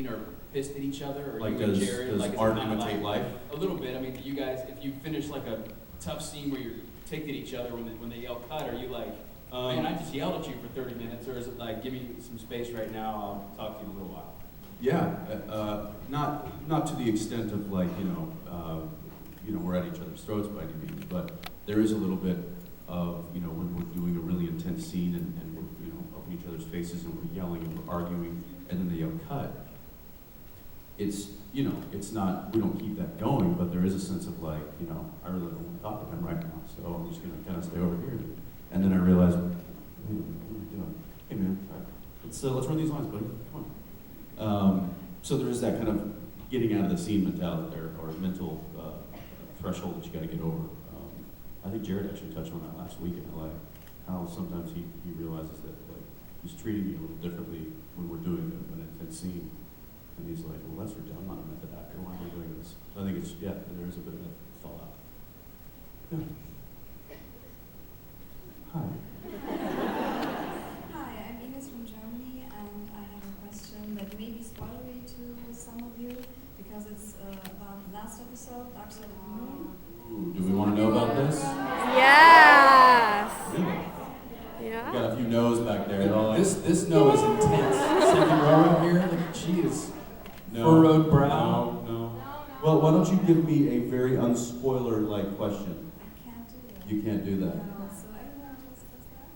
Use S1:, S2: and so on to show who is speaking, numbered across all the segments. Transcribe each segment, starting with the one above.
S1: scene are pissed at each other, or
S2: like
S1: you and Jared?
S2: Does
S1: like,
S2: art
S1: kind of
S2: imitate life?
S1: A little bit. I mean, do you guys, if you finish like a tough scene where you're ticked at each other when they yell cut, are you like, man, I just yelled at you for 30 minutes, or is it like, give me some space right now, I'll talk to you in a little while?
S2: Yeah, not to the extent of like, we're at each other's throats by any means, but there is a little bit of, when we're doing a really intense scene and we're, up in each other's faces and we're yelling and we're arguing and then they yell cut. It's, it's not, we don't keep that going, but there is a sense of like, I really don't want to talk to him right now, so I'm just going to kind of stay over here. And then I realize, what are you doing? Hey man, let's run these lines, buddy, come on. So there is that kind of getting out of the scene mentality or mental threshold that you got to get over. I think Jared actually touched on that last week in LA, how sometimes he realizes that like he's treating me a little differently when we're doing an intense scene. And he's like, well, that's ridiculous. I'm not a method actor. Why am I doing this? So I think it's, there is a bit of a fallout. Yeah. Hi.
S3: Hi, I'm Ines from Germany, and I have a question that may be spoilery to some of you, because it's about the last episode, Dark Side of the Moon.
S2: Ooh, do we want to know about this?
S4: Yes.
S2: Really?
S4: Yeah.
S2: We got a few no's back there.
S1: This no is intense. Second row up here, like, she is furrowed brow.
S2: No. Well, why don't you give me a very unspoiler-like question?
S3: I can't do that.
S2: You can't do that.
S3: No, so everyone else does that.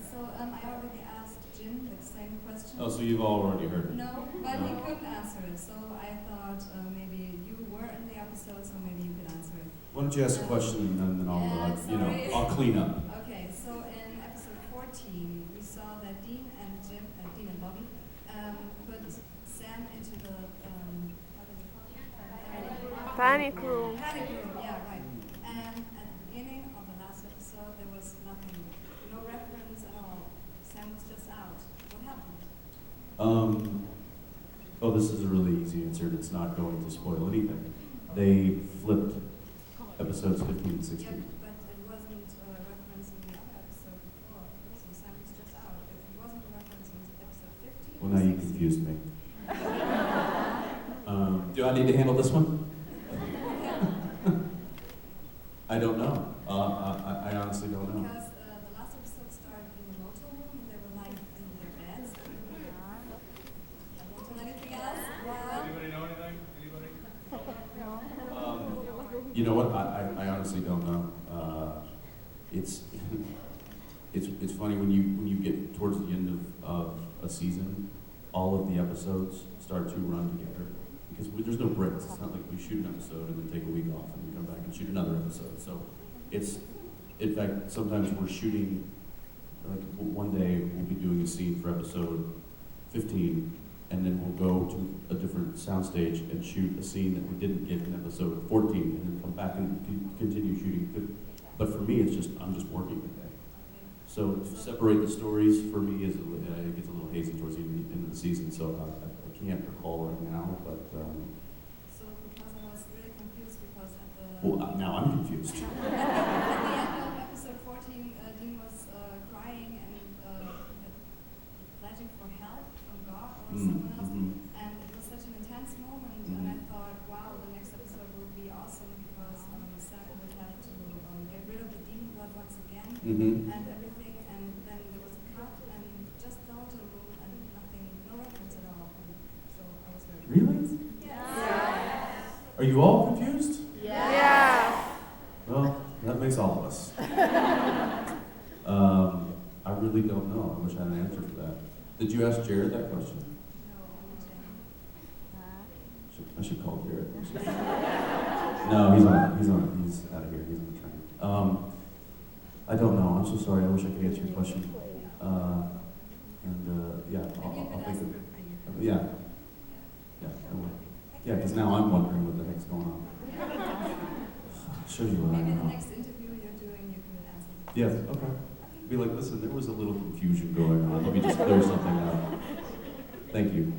S3: So I already asked Jim the same question.
S2: Oh, so you've already heard it?
S3: No, but he couldn't answer it. So I thought maybe you were in the episode, so maybe you could answer it.
S2: Why don't you ask a question and then I'll, I'll clean up.
S3: Okay, so in episode 14, we saw that Dean and Bobby put Sam into the
S4: Panic room.
S3: Panic room, yeah, right. And at the beginning of the last episode, there was nothing, no reference at all. Sam was just out. What happened?
S2: Oh, this is a really easy answer. It's not going to spoil anything. They flipped episodes 15 and 16.
S3: Yeah, but it wasn't a reference in the other episode before. So Sam was just out. It wasn't a reference in episode 15.
S2: Well, now you confused me. Do I need to handle this one? I don't know. I honestly don't know.
S3: Because the last episode started in the motel room and they were like in their beds. I won't tell anything else.
S5: Anybody know anything? Anybody?
S2: You know what? I honestly don't know. It's funny when you get towards the end of a season, all of the episodes start to run together because there's no breaks. It's not like we shoot an episode and then take a week off and then come back and shoot another episode. So it's, in fact, sometimes we're shooting, like one day we'll be doing a scene for episode 15 and then we'll go to a different soundstage and shoot a scene that we didn't get in episode 14 and then come back and continue shooting. But for me, I'm just working the day. So to separate the stories for me it gets a little hazy towards the end of the season, so I can't recall right now, but...
S3: So because I was really confused because at the...
S2: Well, now I'm confused.
S3: At the end of episode 14, Dean was crying and pledging for help from God or someone else, and it was such an intense moment, and I thought, wow, the next episode will be awesome because Sam would have to get rid of the demon blood once again and everything, and then there was a cut and just the hotel room and nothing, no reference at all, and so I was very
S2: Really?
S3: Yes.
S2: Are you all confused?
S4: Yeah.
S2: Well, that makes all of us. I really don't know. I wish I had an answer for that. Did you ask Jared that question?
S3: No,
S2: I should call Jared. No, he's out of here. He's on the train. I don't know. I'm so sorry. I wish I could answer your question. Yeah, I'll think of it. Yeah. Yeah, I will. Yeah, because now I'm wondering what the heck's going on. I'll show you what I
S3: maybe the
S2: know.
S3: next interview you're doing, you can answer.
S2: Yeah, okay. Be like, listen, there was a little confusion going on. Let me just clear something out. Thank you.